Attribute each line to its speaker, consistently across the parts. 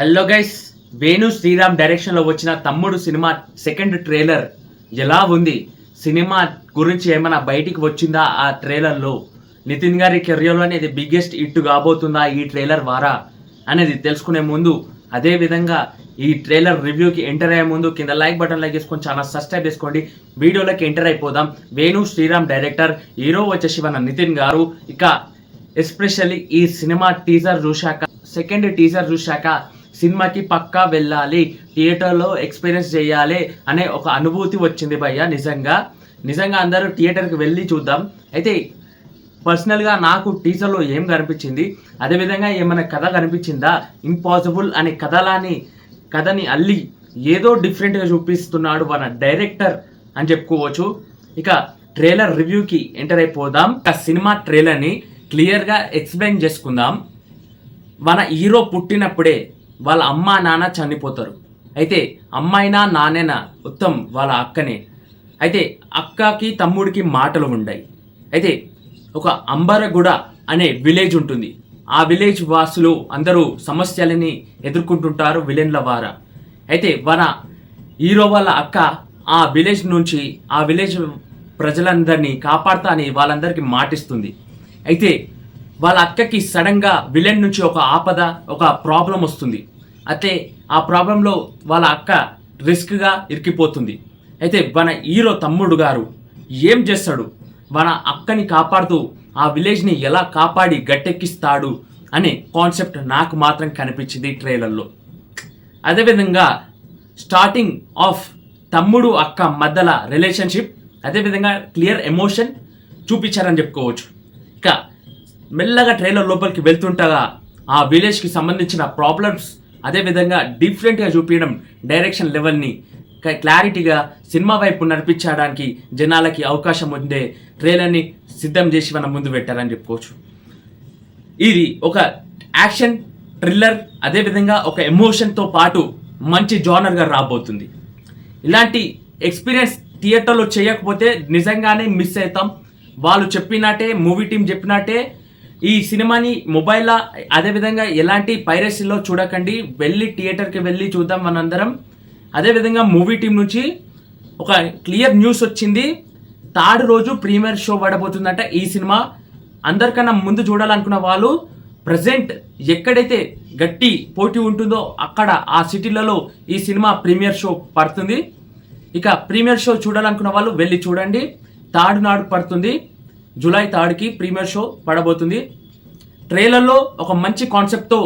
Speaker 1: Hello guys, Venu Sriram డైరెక్షన్లో వచ్చిన తమ్ముడు సినిమా సెకండ్ ట్రైలర్ ఎలా ఉంది? సినిమా గురించి ఏమైనా బయటికి వచ్చిందా? ఆ ట్రైలర్లో నితిన్ గారి కెరియర్లో అనేది బిగ్గెస్ట్ హిట్ కాబోతుందా ఈ ట్రైలర్ ద్వారా అనేది తెలుసుకునే ముందు, అదే విధంగా ఈ ట్రైలర్ రివ్యూకి ఎంటర్ అయ్యే ముందు కింద లైక్ బటన్ చేసుకొని ఛానల్ సబ్స్క్రైబ్ చేసుకోండి. వీడియోలోకి ఎంటర్ అయిపోదాం. వేణు శ్రీరామ్ డైరెక్టర్, హీరో వచ్చేసి మన నితిన్ గారు. ఇక ఎస్పెషల్లీ ఈ సినిమా టీజర్ చూశాక, సెకండ్ టీజర్ చూశాక సినిమాకి పక్కా వెళ్ళాలి, థియేటర్లో ఎక్స్పీరియన్స్ చేయాలి అనే ఒక అనుభూతి వచ్చింది భయ్య. నిజంగా అందరూ థియేటర్కి వెళ్ళి చూద్దాం. అయితే పర్సనల్గా నాకు టీజర్లో ఏం కనిపించింది, అదేవిధంగా ఏమైనా కథ కనిపించిందా? ఇంపాసిబుల్ అనే కథని అల్లి ఏదో డిఫరెంట్గా చూపిస్తున్నాడు మన డైరెక్టర్ అని చెప్పుకోవచ్చు. ఇక ట్రైలర్ రివ్యూకి ఎంటర్ అయిపోదాం. ఇక సినిమా ట్రైలర్ని క్లియర్గా ఎక్స్ప్లెయిన్ చేసుకుందాం. మన హీరో పుట్టినప్పుడే వాళ్ళ అమ్మ నాన్న చనిపోతారు. అయితే అమ్మాయినా నాన్నైనా మొత్తం వాళ్ళ అక్కనే. అయితే అక్కకి తమ్ముడికి మాటలు ఉన్నాయి. అయితే ఒక అంబరగూడ అనే విలేజ్ ఉంటుంది. ఆ విలేజ్ వాసులు అందరూ సమస్యలని ఎదుర్కొంటుంటారు విలన్ల వారా. అయితే మన హీరో వాళ్ళ అక్క ఆ విలేజ్ ప్రజలందరినీ కాపాడుతా అని వాళ్ళందరికీ మాటిస్తుంది. అయితే వాళ్ళ అక్కకి సడన్గా విలన్ నుంచి ఒక ఆపద, ఒక ప్రాబ్లం వస్తుంది. అయితే ఆ ప్రాబ్లంలో వాళ్ళ అక్క రిస్క్గా ఇరికిపోతుంది. అయితే మన హీరో తమ్ముడు గారు ఏం చేస్తాడు? మన అక్కని కాపాడుతూ ఆ విలేజ్ని ఎలా కాపాడి గట్టెక్కిస్తాడు అనే కాన్సెప్ట్ నాకు మాత్రం కనిపించింది ట్రైలర్లో. అదేవిధంగా స్టార్టింగ్ ఆఫ్ తమ్ముడు అక్క మధ్యల రిలేషన్షిప్, అదేవిధంగా క్లియర్ ఎమోషన్ చూపించారని చెప్పుకోవచ్చు. ఇక మెల్లగా ట్రైలర్ లోపలికి వెళ్తుండగా ఆ విలేజ్కి సంబంధించిన ప్రాబ్లమ్స్, అదేవిధంగా డిఫరెంట్గా చూపించడం, డైరెక్షన్ లెవెల్ని క్లారిటీగా సినిమా వైపు నడిపించడానికి జనాలకి అవకాశం ఉండే ట్రైలర్ని సిద్ధం చేసి మనం ముందు పెట్టారని చెప్పుకోవచ్చు. ఇది ఒక యాక్షన్ థ్రిల్లర్, అదేవిధంగా ఒక ఎమోషన్తో పాటు మంచి జానర్గా రాబోతుంది. ఇలాంటి ఎక్స్పీరియన్స్ థియేటర్లో చేయకపోతే నిజంగానే మిస్ అవుతాం. వాళ్ళు చెప్పినట్టే, మూవీ టీం చెప్పినట్టే ఈ సినిమాని మొబైల్లో, అదేవిధంగా ఎలాంటి పైరసీలో చూడకండి, వెళ్ళి థియేటర్కి వెళ్ళి చూద్దాం మనందరం. అదేవిధంగా మూవీ టీం నుంచి ఒక క్లియర్ న్యూస్ వచ్చింది. థర్డ్ రోజు ప్రీమియర్ షో పడబోతుందంట. ఈ సినిమా అందరికన్నా ముందు చూడాలనుకున్న వాళ్ళు ప్రజెంట్ ఎక్కడైతే గట్టి పోటీ ఉంటుందో అక్కడ ఆ సిటీలలో ఈ సినిమా ప్రీమియర్ షో పడుతుంది. ఇక ప్రీమియర్ షో చూడాలనుకున్న వాళ్ళు వెళ్ళి చూడండి. థర్డ్ నాడు పడుతుంది, జూలై 3కి ప్రీమియర్ షో పడబోతుంది. ట్రైలర్లో ఒక మంచి కాన్సెప్ట్తో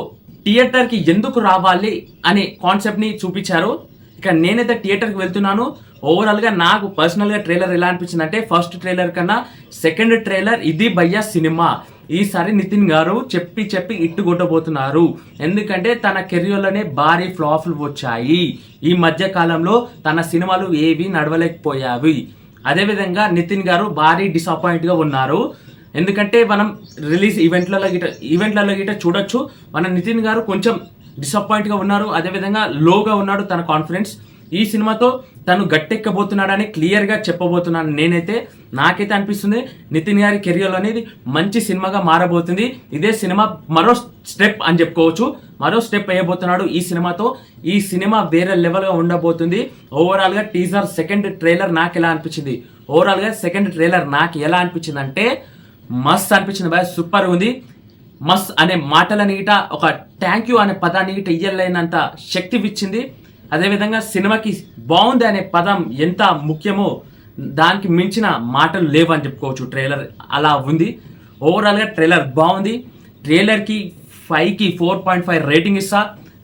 Speaker 1: థియేటర్కి ఎందుకు రావాలి అనే కాన్సెప్ట్ని చూపించారు. ఇక నేనైతే థియేటర్కి వెళ్తున్నాను. ఓవరాల్గా నాకు పర్సనల్గా ట్రైలర్ ఎలా అనిపించింది అంటే, ఫస్ట్ ట్రైలర్ కన్నా సెకండ్ ట్రైలర్ ఇది భయ్యా సినిమా. ఈసారి నితిన్ గారు చెప్పి ఇట్టు కొట్టబోతున్నారు. ఎందుకంటే తన కెరియర్లోనే భారీ ఫ్లాప్లు వచ్చాయి. ఈ మధ్య కాలంలో తన సినిమాలు ఏవి నడవలేకపోయావి. అదేవిధంగా నితిన్ గారు భారీ డిసప్పాయింట్గా ఉన్నారు. ఎందుకంటే మనం రిలీజ్ ఈవెంట్లలో గిట చూడొచ్చు, మన నితిన్ గారు కొంచెం డిసప్పాయింట్గా ఉన్నారు. అదేవిధంగా లోగా ఉన్నాడు తన కాన్ఫిడెన్స్. ఈ సినిమాతో తను గట్టెక్కబోతున్నాడని క్లియర్గా చెప్పబోతున్నాను. నాకైతే అనిపిస్తుంది నితిన్ గారి కెరియర్లో అనేది మంచి సినిమాగా మారబోతుంది. ఇదే సినిమా మరో స్టెప్ అని చెప్పుకోవచ్చు. మరో స్టెప్ వేయబోతున్నాడు ఈ సినిమాతో. ఈ సినిమా వేరే లెవెల్గా ఉండబోతుంది. ఓవరాల్గా టీజర్ సెకండ్ ట్రైలర్ నాకు ఎలా అనిపించింది అంటే మస్త్ అనిపించింది బాయ్, సూపర్ ఉంది. మస్త్ అనే మాటలని గిట, ఒక థ్యాంక్ యూ అనే పదాన్ని గిట ఇయ్యలేనంత శక్తి ఇచ్చింది. అదేవిధంగా సినిమాకి బాగుంది అనే పదం ఎంత ముఖ్యమో దానికి మించిన మాటలు లేవు అని చెప్పుకోవచ్చు. ట్రైలర్ అలా ఉంది. ఓవరాల్గా ట్రైలర్ బాగుంది. ట్రైలర్కి 5కి 4.5 రేటింగ్ ఇస్తా.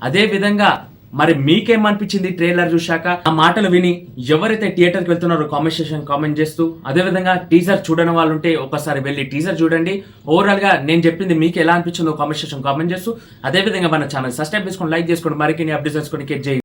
Speaker 1: అదేవిధంగా మరి మీకేమనిపించింది ట్రైలర్ చూశాక? ఆ మాటలు విని ఎవరైతే థియేటర్కి వెళ్తున్నారో కామెంట్ సెక్షన్ కామెంట్ చేస్తూ, అదేవిధంగా టీజర్ చూడని వాళ్ళు ఉంటే ఒకసారి వెళ్ళి టీజర్ చూడండి. ఓవరాల్గా నేను చెప్పింది మీకు ఎలా అనిపించిందో కామెంట్ సెక్షన్ కామెంట్ చేస్తూ, అదేవిధంగా మన ఛానల్ సబ్స్క్రైబ్ చేసుకోండి, లైక్ చేసుకోండి, మరిన్ని అప్డేట్స్ చేసుకోండి.